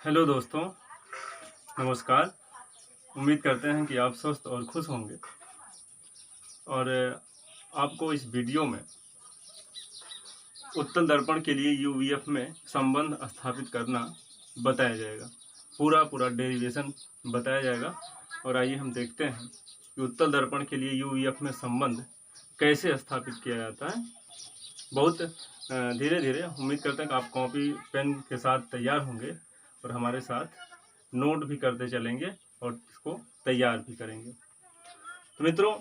Hello दोस्तों, नमस्कार। उम्मीद करते हैं कि आप स्वस्थ और खुश होंगे और आपको इस वीडियो में उत्तल दर्पण के लिए यूवीएफ में संबंध स्थापित करना बताया जाएगा। पूरा डेरिवेशन बताया जाएगा और आइए हम देखते हैं कि उत्तल दर्पण के लिए यूवीएफ में संबंध कैसे स्थापित किया जाता है। बहुत धीरे धीरे उम्मीद करते हैं कि आप कॉपी पेन के साथ तैयार होंगे और हमारे साथ नोट भी करते चलेंगे और इसको तैयार भी करेंगे। तो मित्रों,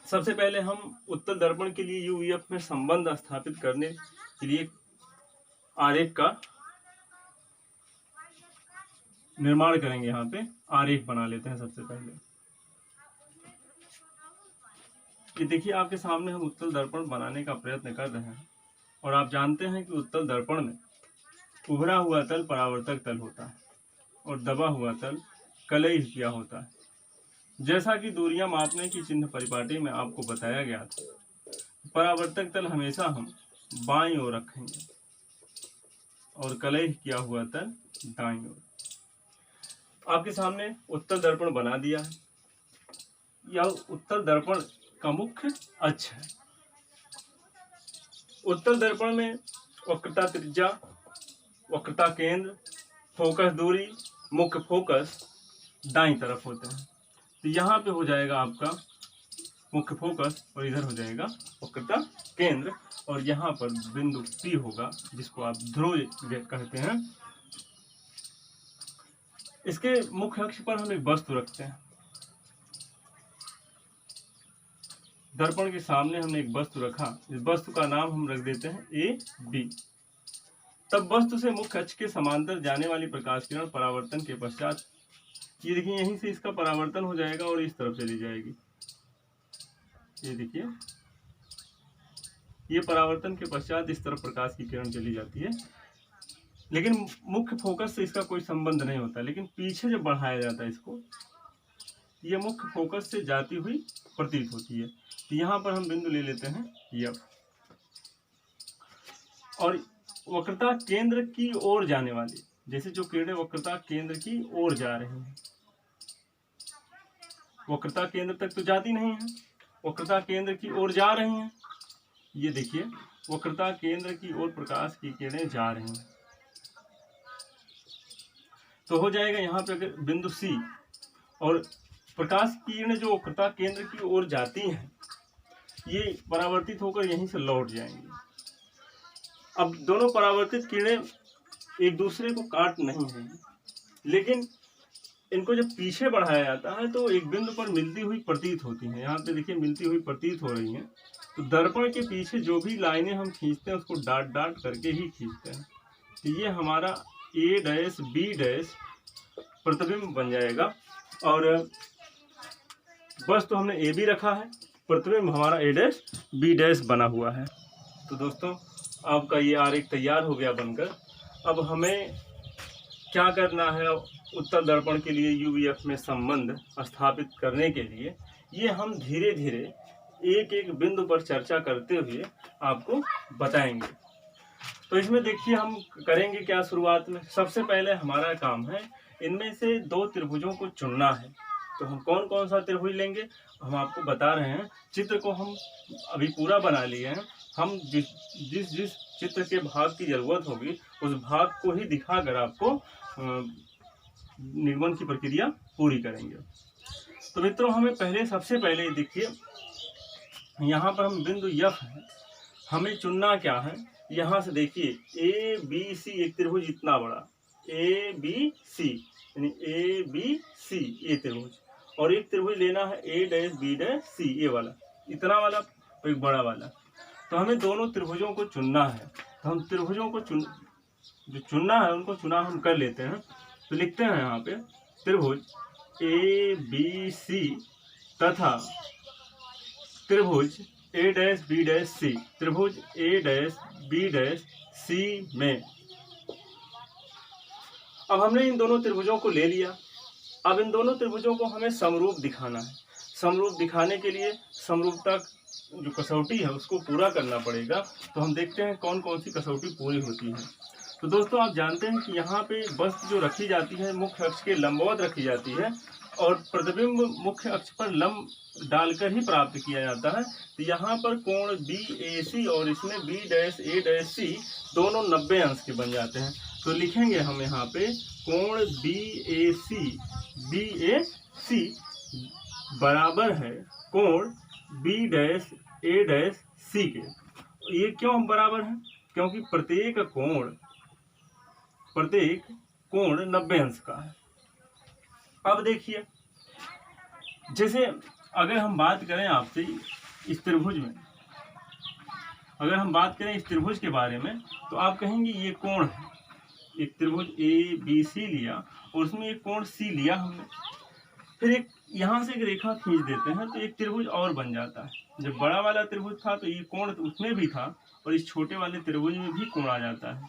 सबसे पहले हम उत्तल दर्पण के लिए यूवीएफ में संबंध स्थापित करने के लिए आरेख का निर्माण करेंगे। यहाँ पे आरेख बना लेते हैं। सबसे पहले ये देखिए, आपके सामने हम उत्तल दर्पण बनाने का प्रयत्न कर रहे हैं और आप जानते हैं कि उत्तल दर्पण में उभरा हुआ तल परावर्तक तल होता है और दबा हुआ तल कलई किया होता है। जैसा कि दूरियां मापने की चिन्ह परिपाटी में आपको बताया गया था, परावर्तक तल हमेशा हम बाईं ओर रखेंगे और कलई किया हुआ तल दाईं ओर। आपके सामने उत्तल दर्पण बना दिया है। यह उत्तल दर्पण का मुख्य अक्ष है। उत्तल दर्पण में वक्रता त्रिज्या, वक्रता केंद्र, फोकस दूरी, मुख्य फोकस दाईं तरफ होते हैं। तो यहाँ पे हो जाएगा आपका मुख्य फोकस और इधर हो जाएगा वक्रता केंद्र और यहाँ पर बिंदु P होगा, जिसको आप ध्रुव कहते हैं। इसके मुख्य अक्ष पर हम एक वस्तु रखते हैं। दर्पण के सामने हमने एक वस्तु रखा। इस वस्तु का नाम हम रख देते हैं AB। तब वस्तु से मुख्य अक्ष के समांतर जाने वाली प्रकाश किरण परावर्तन के पश्चात, ये देखिए, यहीं से इसका परावर्तन हो जाएगा और इस तरफ चली जाएगी। ये देखिए, ये परावर्तन के पश्चात इस तरफ प्रकाश की किरण चली जाती है, लेकिन मुख्य फोकस से इसका कोई संबंध नहीं होता। लेकिन पीछे जब बढ़ाया जाता है इसको, ये मुख्य फोकस से जाती हुई प्रतीत होती है। तो यहाँ पर हम बिंदु ले लेते हैं F और वक्रता केंद्र की ओर जाने वाली, जैसे जो किरणें वक्रता केंद्र की ओर जा रही हैं, वक्रता केंद्र तक तो जाती नहीं है, वक्रता केंद्र की ओर जा रही हैं। ये देखिए, वक्रता केंद्र की ओर प्रकाश की किरणें जा रही हैं। तो हो जाएगा यहाँ पे अगर बिंदु C, और प्रकाश की किरणें जो वक्रता केंद्र की ओर जाती हैं, ये परावर्तित होकर यहीं से लौट जाएंगी। अब दोनों परावर्तित किरणें एक दूसरे को काट नहीं है, लेकिन इनको जब पीछे बढ़ाया जाता है तो एक बिंदु पर मिलती हुई प्रतीत होती हैं। यहाँ पे देखिए, मिलती हुई प्रतीत हो रही हैं। तो दर्पण के पीछे जो भी लाइनें हम खींचते हैं उसको डाट डाट करके ही खींचते हैं। तो ये हमारा A' B' प्रतिबिंब बन जाएगा और बस तो हमने AB रखा है, प्रतिबिंब हमारा A' B' बना हुआ है। तो दोस्तों, आपका ये आरेख तैयार हो गया बनकर। अब हमें क्या करना है उत्तल दर्पण के लिए यूवीएफ में संबंध स्थापित करने के लिए, ये हम धीरे धीरे एक एक बिंदु पर चर्चा करते हुए आपको बताएंगे। तो इसमें देखिए, हम करेंगे क्या शुरुआत में। सबसे पहले हमारा काम है इनमें से दो त्रिभुजों को चुनना है। तो हम कौन कौन सा त्रिभुज लेंगे हम आपको बता रहे हैं। चित्र को हम अभी पूरा बना लिए हैं। हम जिस चित्र के भाग की जरूरत होगी उस भाग को ही दिखाकर आपको निगमन की प्रक्रिया पूरी करेंगे। तो मित्रों, हमें सबसे पहले देखिए, यहाँ पर हम बिंदु F है, हमें चुनना क्या है। यहाँ से देखिए, ABC एक त्रिभुज इतना बड़ा ABC, यानी ABC ये त्रिभुज, और एक त्रिभुज लेना है A', B', C, ये वाला, इतना वाला और एक बड़ा वाला। तो हमें दोनों त्रिभुजों को चुनना है। तो हम त्रिभुजों को जो चुनना है उनको चुना हम कर लेते हैं। तो लिखते हैं यहाँ पे त्रिभुज ABC तथा त्रिभुज A', B', C, त्रिभुज A', B', C में। अब हमने इन दोनों त्रिभुजों को ले लिया। अब इन दोनों त्रिभुजों को हमें समरूप दिखाना है। समरूप दिखाने के लिए समरूपता जो कसौटी है उसको पूरा करना पड़ेगा। तो हम देखते हैं कौन कौन सी कसौटी पूरी होती है। तो दोस्तों आप जानते हैं कि यहाँ पे वस्तु जो रखी जाती है मुख्य अक्ष के लंबवत रखी जाती है और प्रतिबिंब मुख्य अक्ष पर लंब डालकर ही प्राप्त किया जाता है। तो यहाँ पर कोण BAC और इसमें B', A', C दोनों 90 अंश के बन जाते हैं। तो लिखेंगे हम यहाँ पे कोण BAC बराबर है कोण B', A', C के। ये क्यों बराबर है? क्योंकि प्रत्येक कोण 90 अंश का है। अब देखिए, जैसे अगर हम बात करें आपसे इस त्रिभुज में, अगर हम बात करें इस त्रिभुज के बारे में, तो आप कहेंगे ये कोण है। एक त्रिभुज ABC लिया और उसमें एक कोण C लिया हमने, फिर एक यहाँ से एक रेखा खींच देते हैं तो एक त्रिभुज और बन जाता है। जब बड़ा वाला त्रिभुज था तो ये कोण उसमें भी था और इस छोटे वाले त्रिभुज में भी कोण आ जाता है।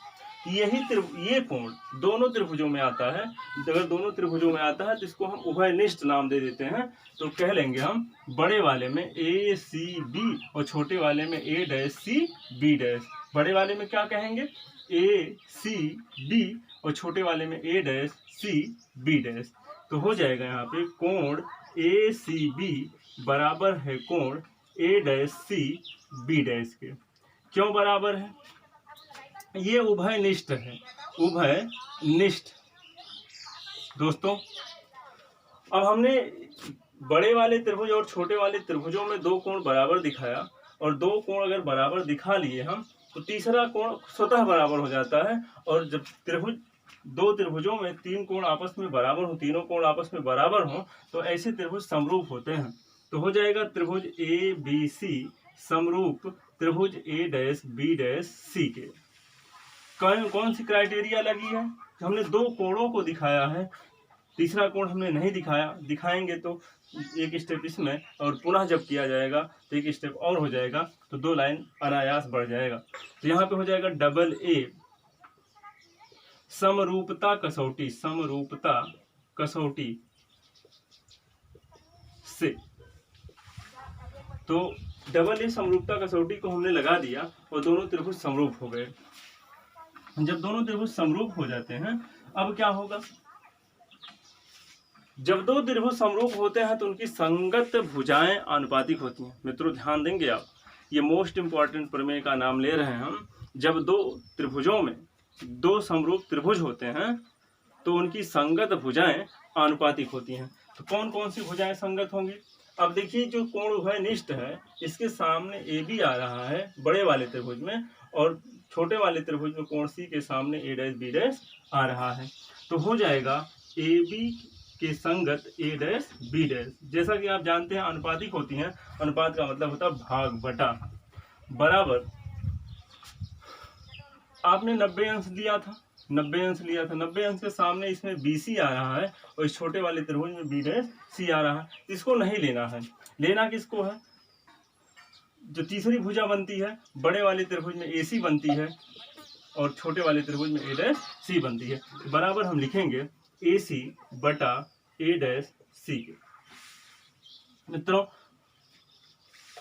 ये कोण दोनों त्रिभुजों में आता है। अगर दोनों त्रिभुजों में आता है तो इसको हम उभयनिष्ठ नाम दे देते हैं। तो कह लेंगे हम बड़े वाले में ACB और छोटे वाले में A', बड़े वाले में क्या कहेंगे ACB और छोटे वाले में A', तो हो जाएगा यहाँ पे कोण ACB बराबर है कोण A', के। क्यों बराबर है? ये उभयनिष्ठ है, उभयनिष्ठ। दोस्तों अब हमने बड़े वाले त्रिभुज और छोटे वाले त्रिभुजों में दो कोण बराबर दिखाया और दो कोण अगर बराबर दिखा लिए हम तो तीसरा कोण स्वतः बराबर हो जाता है। और जब दो त्रिभुजों में तीन कोण आपस में बराबर हो, तीनों कोण आपस में बराबर हो, तो ऐसे त्रिभुज समरूप होते हैं। तो हो जाएगा त्रिभुज ABC समरूप त्रिभुज A', के। कौन सी क्राइटेरिया लगी है? हमने दो कोणों को दिखाया है, तीसरा कोण हमने नहीं दिखाया। दिखाएंगे तो एक स्टेप इसमें और पुनः जब किया जाएगा तो एक स्टेप और हो जाएगा, तो दो लाइन अनायास बढ़ जाएगा। तो यहाँ पे हो जाएगा AA समरूपता कसौटी से। तो AA समरूपता कसौटी को हमने लगा दिया और दोनों त्रिभुज समरूप हो गए। जब दोनों त्रिभुज समरूप हो जाते हैं, अब क्या होगा? जब दो त्रिभुज समरूप होते हैं तो उनकी संगत भुजाएं आनुपातिक होती हैं। मित्रों ध्यान देंगे आप, ये मोस्ट इंपॉर्टेंट प्रमेय का नाम ले रहे हैं हम। जब दो त्रिभुजों में दो समरूप त्रिभुज होते हैं तो उनकी संगत भुजाएं आनुपातिक होती हैं। तो कौन कौन सी भुजाएं संगत होंगी? अब देखिए, जो कोण उभयनिष्ठ है इसके सामने AB आ रहा है बड़े वाले त्रिभुज में, और छोटे वाले त्रिभुज में कोण C के सामने A', B' आ रहा है। तो हो जाएगा AB के संगत A', B'। जैसा कि आप जानते हैं अनुपातिक होती हैं, अनुपात का मतलब होता है भाग बटा, बराबर। आपने 90 अंश दिया था, 90 अंश लिया था, 90 अंश के सामने इसमें BC आ रहा है और इस छोटे वाले त्रिभुज में B', आ रहा है। इसको नहीं लेना है। लेना किसको है? जो तीसरी भुजा बनती है बड़े वाले त्रिभुज में AC बनती है और छोटे वाले त्रिभुज में A', बनती है। बराबर हम लिखेंगे AC बटा A', के। मित्रों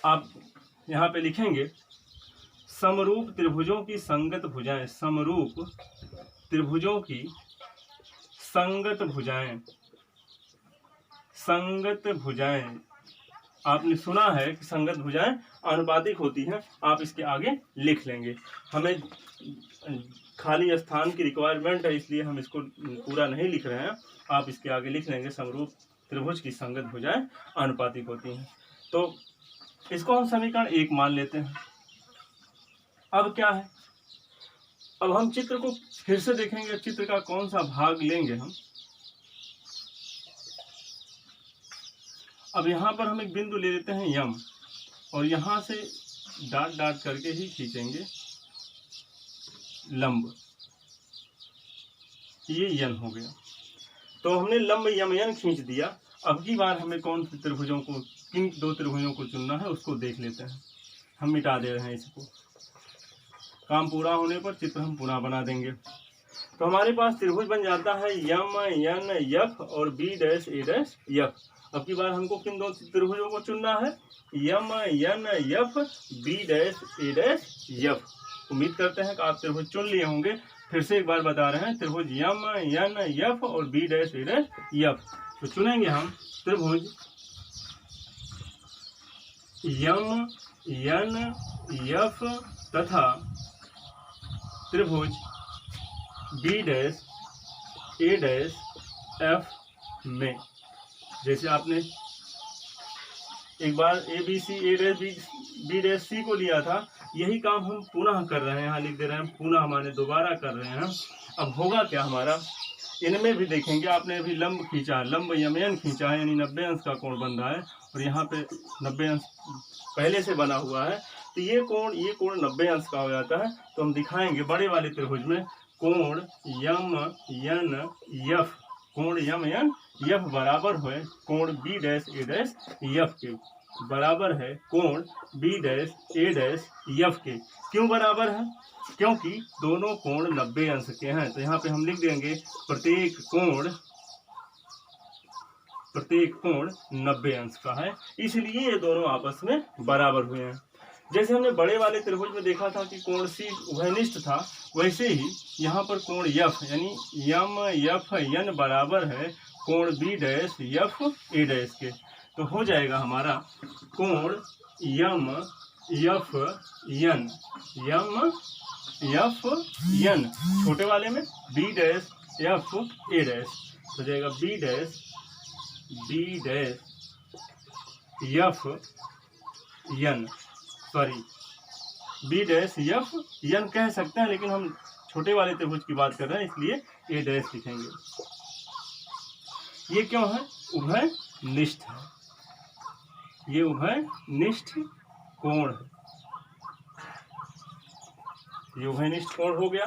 आप यहाँ पे लिखेंगे समरूप त्रिभुजों की संगत भुजाएं, समरूप त्रिभुजों की संगत भुजाएं। आपने सुना है कि संगत भुजाएं आनुपातिक होती हैं, आप इसके आगे लिख लेंगे। हमें खाली स्थान की रिक्वायरमेंट है, इसलिए हम इसको पूरा नहीं लिख रहे हैं। आप इसके आगे लिख लेंगे समरूप त्रिभुज की संगत भुजाएं आनुपातिक होती हैं। तो इसको हम समीकरण 1 मान लेते हैं। अब क्या है? अब हम चित्र को फिर से देखेंगे, चित्र का कौन सा भाग लेंगे हम। अब यहाँ पर हम एक बिंदु ले लेते हैं यम, और यहाँ से डाट डाट करके ही खींचेंगे लंब। ये यन हो गया। तो हमने लंब यम यन खींच दिया। अब की बार हमें कौन से त्रिभुजों को, किन दो त्रिभुजों को चुनना है उसको देख लेते हैं। हम मिटा दे रहे हैं इसको। काम पूरा होने पर चित्र हम पुनः बना देंगे। तो हमारे पास त्रिभुज बन जाता है यम यन यफ और B', A', यफ। अब की बार हमको किन दो त्रिभुजों को चुनना है? यम यन यफ B', A', यफ। उम्मीद करते हैं कि आप त्रिभुज चुन लिए होंगे। फिर से एक बार बता रहे हैं, त्रिभुज यम एन एफ और B dash A dash F. तो चुनेंगे हम त्रिभुज यम एन एफ तथा त्रिभुज B dash A dash F में। जैसे आपने एक बार A B C A dash B dash C को लिया था, यही काम हम पुनः कर रहे हैं, यहाँ लिख दे रहे हैं पुनः हमारे दोबारा कर रहे हैं। अब होगा क्या हमारा, इनमें भी देखेंगे, आपने अभी लंब खींचा है, लंब यमन खींचा है, यानी 90 अंश का कोण बन रहा है, और यहाँ पे 90 अंश पहले से बना हुआ है, तो ये कोण 90 अंश का हो जाता है। तो हम दिखाएंगे बड़े वाले त्रिभुज में कोण यम एन एफ, कोण यम एन एफ बराबर है कोण B dash A dash F के, बराबर है कोण B dash A dash F के। क्यों बराबर है? क्योंकि दोनों कोण 90 अंश के हैं। तो यहाँ पे हम लिख देंगे प्रत्येक कोण 90 अंश का है, इसलिए ये दोनों आपस में बराबर हुए हैं। जैसे हमने बड़े वाले त्रिभुज में देखा था कि कोण सी उभयनिष्ठ था, वैसे ही यहाँ पर कोण एफ यानी यम एफ एन बराबर है कोण B dash F A dash के। तो हो जाएगा हमारा कोण यम एफ एन छोटे वाले में B dash F A dash, हो जाएगा B dash F N, sorry B dash F N कह सकते हैं, लेकिन हम छोटे वाले त्रिभुज की बात कर रहे हैं, इसलिए ए डैश लिखेंगे। ये क्यों है? उभयनिष्ठ है, ये उभयनिष्ठ कोण है, ये उभयनिष्ठ कोण हो गया।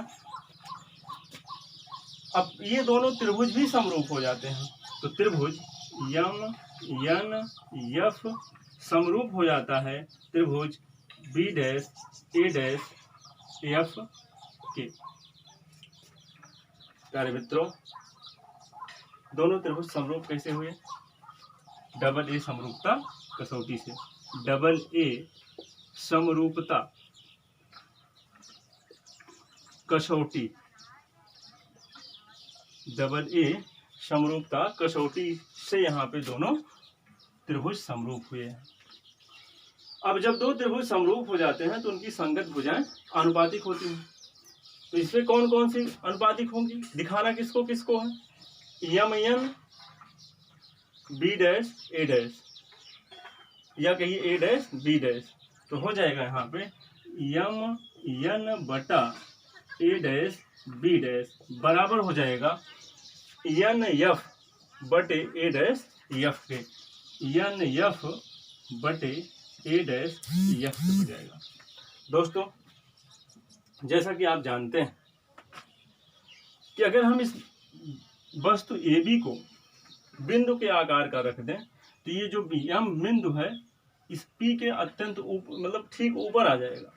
अब ये दोनों त्रिभुज भी समरूप हो जाते हैं, तो त्रिभुज यम एन एफ समरूप हो जाता है त्रिभुज B dash A dash F के। प्यारे मित्रों, दोनों त्रिभुज समरूप कैसे हुए? डबल ए समरूपता कसौटी से। डबल ए समरूपता कसौटी, डबल ए समरूपता कसौटी से यहाँ पे दोनों त्रिभुज समरूप हुए हैं। अब जब दो त्रिभुज समरूप हो जाते हैं तो उनकी संगत भुजाएं आनुपातिक होती हैं। तो इसमें कौन कौन सी आनुपातिक होंगी, दिखाना किसको किसको है? M N B dash A dash, या कहिए ए डैश बी डैश। तो हो जाएगा यहाँ पे यम एन बटा ए डैश बी डैश बराबर हो जाएगा एन एफ बटे ए डैश एफ के, एन एफ बटे ए डैश एफ हो जाएगा। दोस्तों, जैसा कि आप जानते हैं कि अगर हम इस वस्तु ए बी को बिंदु के आकार का रख दें, तो ये जो यम बिंदु है इस पी के अत्यंत मतलब ठीक ऊपर आ जाएगा,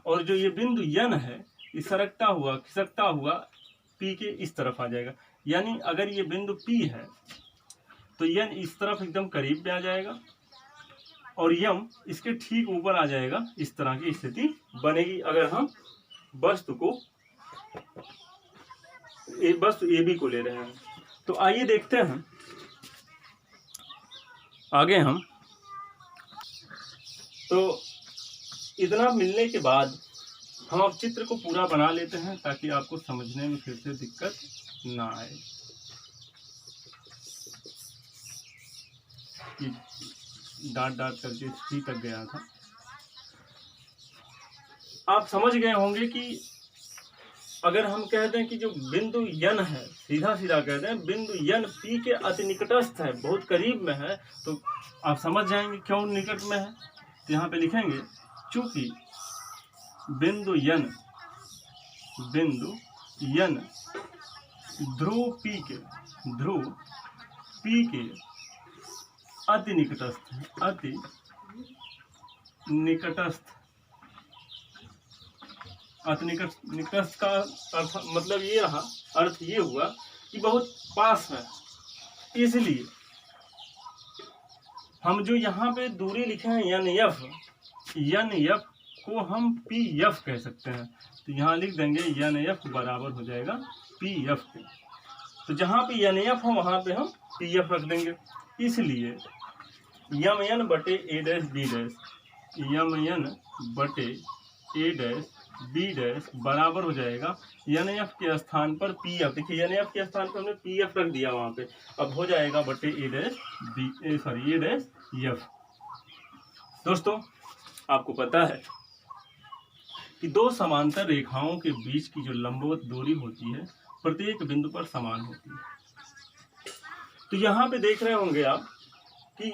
और जो ये बिंदु यन है ये सरकता हुआ खिसकता हुआ पी के इस तरफ आ जाएगा। यानी अगर ये बिंदु पी है तो यन इस तरफ एकदम करीब में आ जाएगा, और यम इसके ठीक ऊपर आ जाएगा। इस तरह की स्थिति बनेगी अगर हम वस्तु ए बी को ले रहे हैं। तो आइए देखते हैं आगे हम। तो इतना मिलने के बाद हम अब चित्र को पूरा बना लेते हैं ताकि आपको समझने में फिर से दिक्कत ना आए। डांट करके सी तक गया था। आप समझ गए होंगे कि अगर हम कह दें कि जो बिंदु यन है, सीधा सीधा कह दें बिंदु यन पी के अति निकटस्थ है, बहुत करीब में है, तो आप समझ जाएंगे क्यों निकट में है। तो यहाँ पे लिखेंगे चूंकि बिंदु यन ध्रुव पी के अति निकटस्थ है, अति निकटस्थ का अर्थ मतलब ये रहा, अर्थ ये हुआ कि बहुत पास है। इसलिए हम जो यहाँ पे दूरी लिखे हैं एन एफ को हम पी एफ कह सकते हैं। तो यहाँ लिख देंगे एन एफ बराबर हो जाएगा पी एफ के। तो जहाँ पे एन एफ हो वहाँ पे हम पी एफ रख देंगे। इसलिए यम एन बटे A dash B dash, M N बटे ए डैश बी डैश बराबर हो जाएगा एन एफ के स्थान पर पी एफ। देखिए एन एफ के स्थान पर हमने पी एफ रख दिया वहाँ पे, अब हो जाएगा बटे A dash B, sorry A dash F. दोस्तों आपको पता है कि दो समांतर रेखाओं के बीच की जो लंबवत दूरी होती है प्रत्येक बिंदु पर समान होती है। तो यहाँ पे देख रहे होंगे आप कि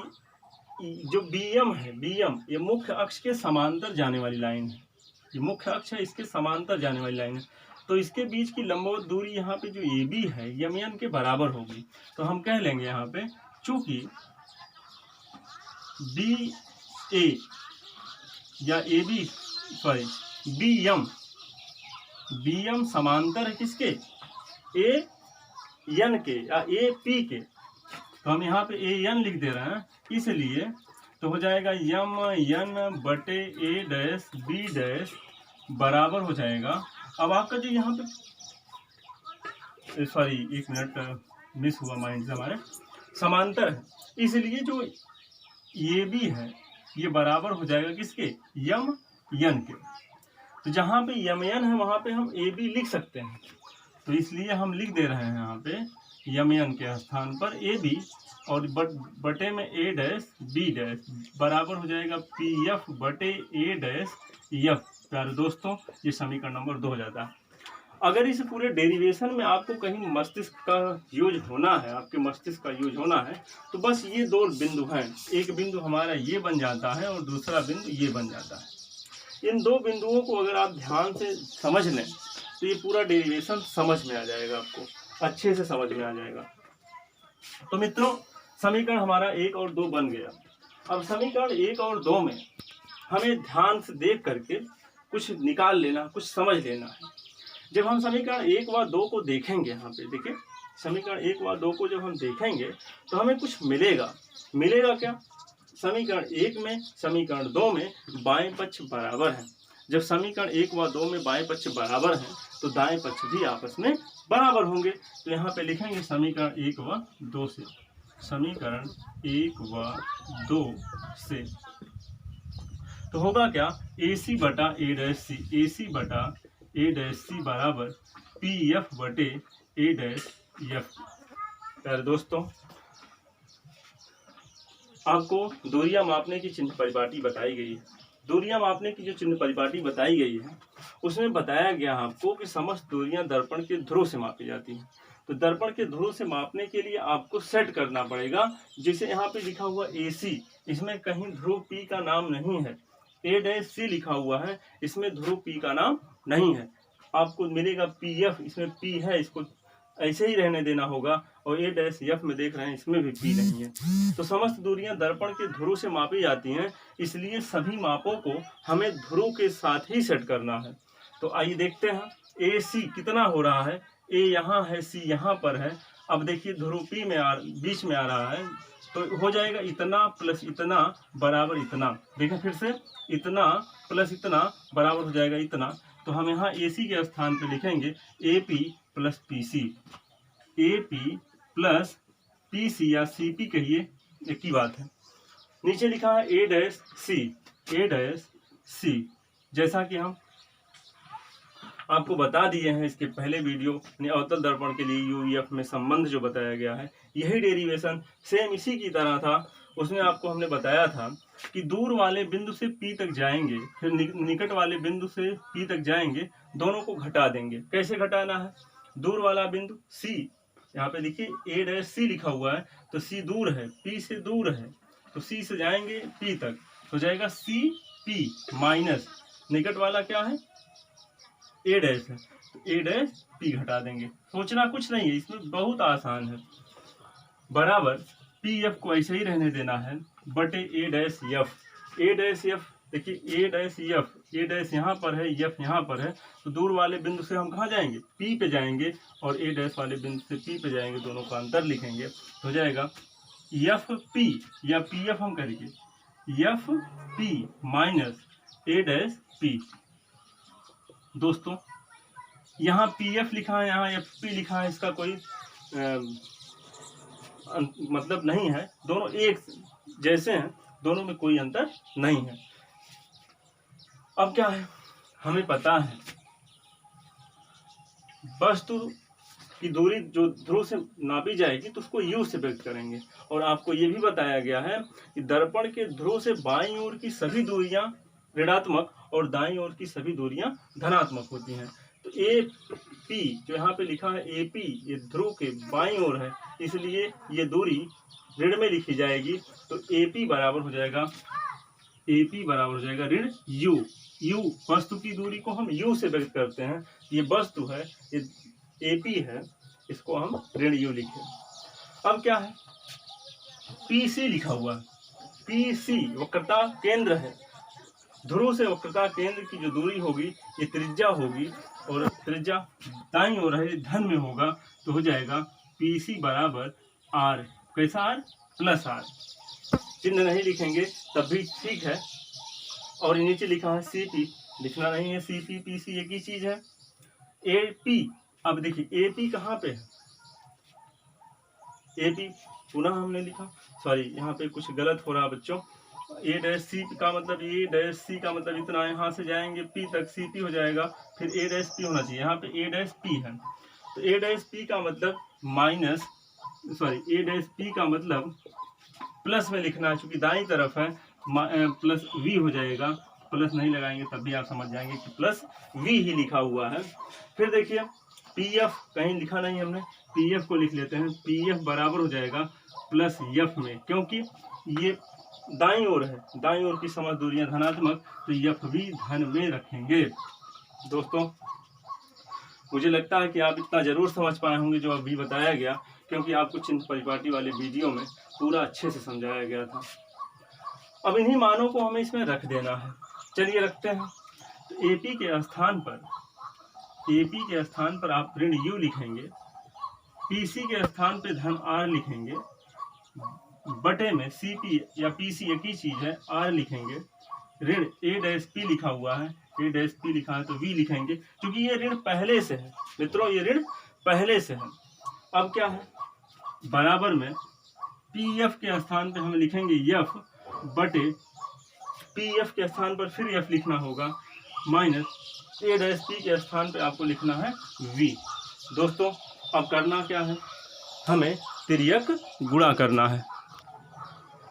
जो बीएम है, बीएम ये मुख्य अक्ष के समांतर जाने वाली लाइन है, ये मुख्य अक्ष है इसके समांतर जाने वाली लाइन है। तो इसके बीच की लंबवत दूरी यहाँ पे जो ए बी है यम एन के बराबर होगी। तो हम कह लेंगे यहाँ पे चूंकि बी ए या A B sorry B M समांतर है किसके, ए एन के या ए पी के। तो हम यहाँ पे ए एन लिख दे रहे हैं, इसलिए तो हो जाएगा यम एन बटे ए डैश बी डैश बराबर हो जाएगा। अब आपका जो यहाँ पे सॉरी एक मिनट मिस हुआ माइंड से हमारे, समांतर है इसलिए जो ये भी है ये बराबर हो जाएगा किसके, यम एन के। तो जहाँ पे यम एन है वहाँ पे हम ए बी लिख सकते हैं, तो इसलिए हम लिख दे रहे हैं यहाँ पे यम एन के स्थान पर ए बी और बटे में ए डैश बी डैश बराबर हो जाएगा पी एफ बटे ए डैश एफ। प्यारे दोस्तों ये समीकरण नंबर 2 हो जाता है। अगर इस पूरे डेरिवेशन में आपको कहीं मस्तिष्क का यूज होना है, आपके मस्तिष्क का यूज होना है, तो बस ये दो बिंदु हैं, एक बिंदु हमारा ये बन जाता है और दूसरा बिंदु ये बन जाता है। इन दो बिंदुओं को अगर आप ध्यान से समझ लें तो ये पूरा डेरिवेशन समझ में आ जाएगा, आपको अच्छे से समझ में आ जाएगा। तो मित्रों समीकरण हमारा 1 और 2 बन गया। अब समीकरण 1 और 2 में हमें ध्यान से देख करके कुछ निकाल लेना, कुछ समझ लेना है। जब हम समीकरण 1 व 2 को देखेंगे, यहाँ पे देखिए समीकरण 1 व 2 को जब हम देखेंगे तो हमें कुछ मिलेगा। मिलेगा क्या, समीकरण 1 में समीकरण 2 में बाएं पक्ष बराबर है। जब समीकरण 1 व 2 में बाएं पक्ष बराबर है तो दाएं पक्ष भी आपस में बराबर होंगे। तो यहाँ पे लिखेंगे समीकरण 1 व 2 से, समीकरण 1 व 2 से तो होगा क्या, ए सी बटा ए डैश सी, ए सी बटा ए डैश सी बराबर पी एफ बटे ए डैश एफ। प्यारे दोस्तों आपको दूरियां मापने की चिन्ह परिपाटी बताई गई है। दूरियां मापने की जो चिन्ह परिपाटी बताई गई है उसमें बताया गया आपको कि समस्त दूरियां दर्पण के ध्रुव से मापी जाती हैं। तो दर्पण के ध्रुव से मापने के लिए आपको सेट करना पड़ेगा, जिसे यहाँ पे लिखा हुआ ए सी, इसमें कहीं ध्रुव पी का नाम नहीं है। ए डैश सी लिखा हुआ है, इसमें ध्रुव पी का नाम नहीं है। आपको मिलेगा पी एफ, इसमें पी है, इसको ऐसे ही रहने देना होगा। और ए डैश एफ में देख रहे हैं इसमें भी पी नहीं है। तो समस्त दूरियां दर्पण के ध्रुव से मापी जाती हैं, इसलिए सभी मापों को हमें ध्रुव के साथ ही सेट करना है। तो आइए देखते हैं ए सी कितना हो रहा है। ए यहाँ है, सी यहाँ पर है। अब देखिए ध्रुव पी में बीच में आ रहा है, तो हो जाएगा इतना प्लस इतना बराबर इतना। देखें फिर से, इतना प्लस इतना बराबर हो जाएगा इतना। तो हम यहाँ ए सी के स्थान पे लिखेंगे A P plus P C, A P plus P C या सी पी कहिए, एक ही बात है। नीचे लिखा है ए dash C, A dash C, जैसा कि हम आपको बता दिए हैं इसके पहले वीडियो ने अवतल दर्पण के लिए यूवीएफ में संबंध जो बताया गया है, यही डेरिवेशन सेम इसी की तरह था। उसमें आपको हमने बताया था कि दूर वाले बिंदु से पी तक जाएंगे, फिर निकट वाले बिंदु से पी तक जाएंगे, दोनों को घटा देंगे। कैसे घटाना है, दूर वाला बिंदु सी, यहाँ पे देखिए ए डैश सी लिखा हुआ है, तो सी दूर है, पी से दूर है, तो सी से जाएंगे पी तक, हो जाएगा सी पी माइनस निकट वाला क्या है ए डैश है, तो ए डैश पी घटा देंगे। सोचना कुछ नहीं है, इसमें बहुत आसान है। बराबर पी एफ को ऐसे ही रहने देना है बटे A dash F. A dash F देखिए, ए डैश एफ, ए डैश यहाँ पर है, एफ यहाँ पर है, तो दूर वाले बिंदु से हम कहाँ जाएंगे, पी पे जाएंगे, और ए डैश वाले बिंदु से पी पे जाएंगे, दोनों का अंतर लिखेंगे, हो जाएगा एफ पी या पी एफ हम करेंगे एफ पी माइनस ए डैश पी दोस्तों यहाँ PF लिखा है, यहाँ FP लिखा है, इसका कोई मतलब नहीं है, दोनों एक जैसे हैं, दोनों में कोई अंतर नहीं है। अब क्या है, हमें पता है वस्तु की दूरी जो ध्रुव से नापी जाएगी तो उसको U से व्यक्त करेंगे। और आपको ये भी बताया गया है कि दर्पण के ध्रुव से बाईं ओर की सभी दूरियां ऋणात्मक और दाईं ओर की सभी दूरियां धनात्मक होती हैं। तो AP जो यहाँ पे लिखा है AP, ये ध्रुव के बाईं ओर है, इसलिए ये दूरी ऋण में लिखी जाएगी। तो AP बराबर हो जाएगा ऋण U वस्तु की दूरी को हम U से व्यक्त करते हैं। ये वस्तु है, ये AP है, इसको हम ऋण U लिखे। अब क्या है, PC लिखा हुआ है। PC वक्रता केंद्र है, ध्रुव से वक्रता केंद्र की जो दूरी होगी ये त्रिज्या होगी, और त्रिज्या दाईं ओर है, धन में होगा, तो हो जाएगा PC बराबर R। कैसा R? Plus R। चिन्ह नहीं लिखेंगे तब भी ठीक है। और नीचे लिखा है CP, लिखना नहीं है, CP PC एक ही चीज है। AP, अब देखिए AP कहाँ पे है, AP पुनः हमने लिखा, सॉरी यहाँ पे कुछ गलत हो रहा है बच्चों। A' का मतलब इतना, यहाँ से जाएंगे P तक CP हो जाएगा, फिर A' P होना चाहिए, यहाँ पे A' P है। तो A' P का मतलब A' P का मतलब प्लस में लिखना है, चूंकि दाईं तरफ है, प्लस V हो जाएगा। प्लस नहीं लगाएंगे तब भी आप समझ जाएंगे कि प्लस V ही लिखा हुआ है। फिर देखिए PF कहीं लिखा नहीं हमने, PF को लिख लेते हैं। PF बराबर हो जाएगा प्लस F में, क्योंकि ये दाईं ओर है, दाईं ओर की समस्त दूरियां धनात्मक, तो F भी धन में रखेंगे। दोस्तों मुझे लगता है कि आप इतना जरूर समझ पाए होंगे जो अभी बताया गया, क्योंकि आपको चिन्ह परिपाटी वाले वीडियो में पूरा अच्छे से समझाया गया था। अब इन्हीं मानों को हमें इसमें रख देना है। चलिए रखते हैं। तो AP के स्थान पर आप ऋण U लिखेंगे, PC के स्थान पे धन R लिखेंगे, बटे में CP या PC एक ही चीज है, R लिखेंगे, ऋण A' P लिखा हुआ है, A' P लिखा है तो V लिखेंगे, क्योंकि ये ऋण पहले से है मित्रों, ये ऋण पहले से है। अब क्या है, बराबर में PF के स्थान पे हम लिखेंगे F, बटे PF के स्थान पर फिर F लिखना होगा, माइनस A' के स्थान पे आपको लिखना है V। दोस्तों अब करना क्या है, हमें तिर्यक गुणा करना है।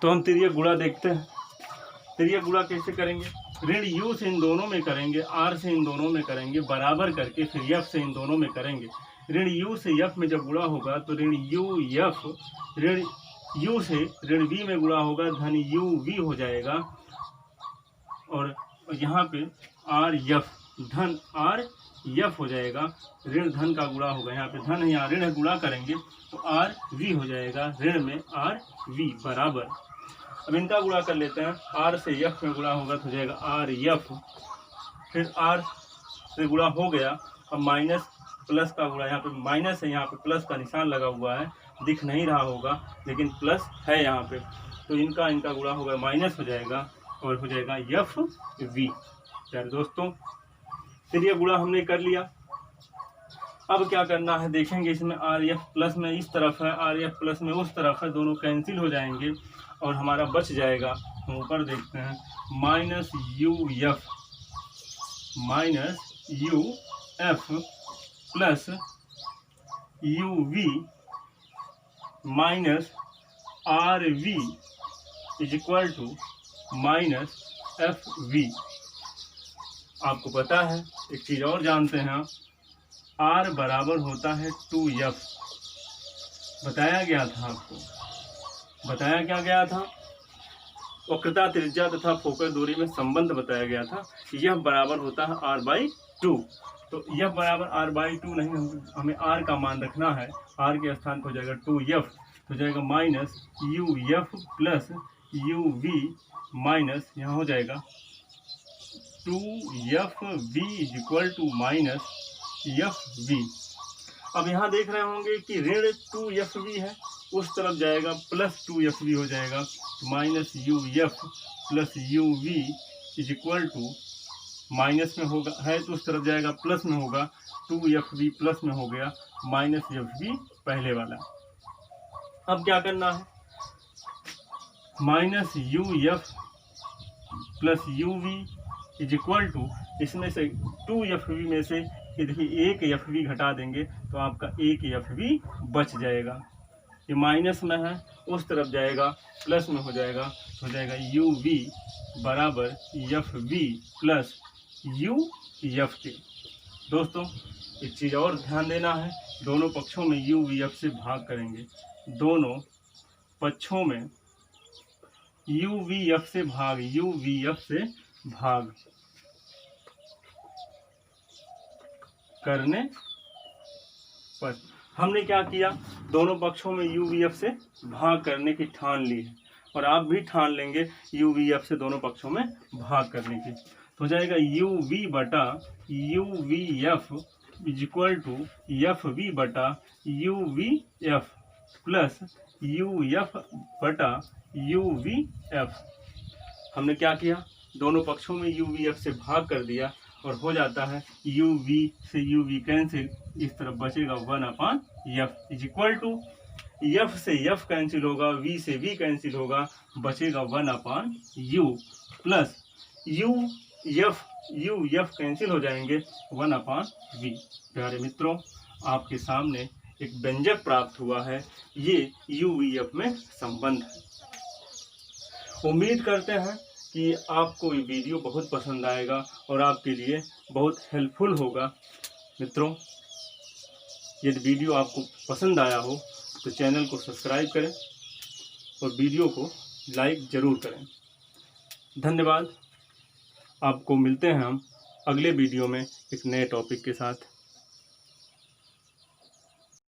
तो हम तिर्यक गुणा देखते हैं। तिर्यक गुणा कैसे करेंगे, ऋण U से इन दोनों में करेंगे, R से इन दोनों में करेंगे, बराबर करके फिर F से इन दोनों में करेंगे। ऋण U से F में जब गुणा होगा तो ऋण UF, ऋण U से ऋण V में गुणा होगा, धन UV हो जाएगा। और यहाँ पे RF, धन RF हो जाएगा, ऋण धन का गुणा होगा, यहाँ पे धन है, यहाँ ऋण गुणा करेंगे तो RV हो जाएगा, ऋण में RV बराबर। अब इनका गुणा कर लेते हैं, R से F में गुणा होगा तो हो जाएगा RF, फिर R से गुणा हो गया। अब माइनस प्लस का गुणा, यहाँ पे माइनस है, यहाँ पे प्लस का निशान लगा हुआ है, दिख नहीं रहा होगा लेकिन प्लस है यहाँ पे, तो इनका गुणा होगा, माइनस हो जाएगा और हो जाएगा FV। प्यारे दोस्तों फिर ये गुणा हमने कर लिया। अब क्या करना है देखेंगे, इसमें RF प्लस में इस तरफ है, RF प्लस में उस तरफ है, दोनों कैंसिल हो जाएंगे और हमारा बच जाएगा। हम ऊपर देखते हैं, minus UF plus UV minus RV is equal to minus FV। आपको पता है एक चीज और जानते हैं, R बराबर होता है 2F। बताया गया था आपको, बताया क्या गया था, वक्रता त्रिज्या तथा फोकस दूरी में संबंध बताया गया था कि यह बराबर होता है R/2। तो यह बराबर R/2 नहीं, हमें R का मान रखना है, R के स्थान पर हो जाएगा 2F, तो हो जाएगा minus UF plus UV minus, यहाँ हो जाएगा 2FV is equal to minus FV। अब यहाँ देख रहे होंगे कि ऋण 2FV है, उस तरफ जाएगा प्लस 2FV हो जाएगा, minus UF plus UV is equal to minus में होगा है तो उस तरफ जाएगा, प्लस में होगा, 2FV प्लस में हो गया, -FV पहले वाला। अब क्या करना है, -UF plus UV is equal to, इसमें से 2FV में से ये देखिए 1FV घटा देंगे तो आपका 1FV बच जाएगा। ये माइनस में है, उस तरफ जाएगा, प्लस में हो जाएगा UV बराबर FV प्लस UF के। दोस्तों एक चीज़ और ध्यान देना है, दोनों पक्षों में UVF से भाग करेंगे, दोनों पक्षों में UVF से भाग करने पर हमने क्या किया, दोनों पक्षों में UVF से भाग करने की ठान ली है, और आप भी ठान लेंगे UVF से दोनों पक्षों में भाग करने की। तो हो जाएगा UV बटा UVF is equal to FV बटा UVF प्लस UF बटा UVF। हमने क्या किया, दोनों पक्षों में UVF से भाग कर दिया और हो जाता है UV से UV कैंसिल, इस तरफ बचेगा 1/F is equal to F से F कैंसिल होगा, V से V कैंसिल होगा, बचेगा 1/U प्लस UF कैंसिल हो जाएंगे 1/V। प्यारे मित्रों, आपके सामने एक व्यंजक प्राप्त हुआ है, ये UVF में संबंध है। उम्मीद करते हैं कि आपको ये वीडियो बहुत पसंद आएगा और आपके लिए बहुत हेल्पफुल होगा। मित्रों, यदि वीडियो आपको पसंद आया हो तो चैनल को सब्सक्राइब करें और वीडियो को लाइक ज़रूर करें। धन्यवाद। आपको मिलते हैं हम अगले वीडियो में एक नए टॉपिक के साथ।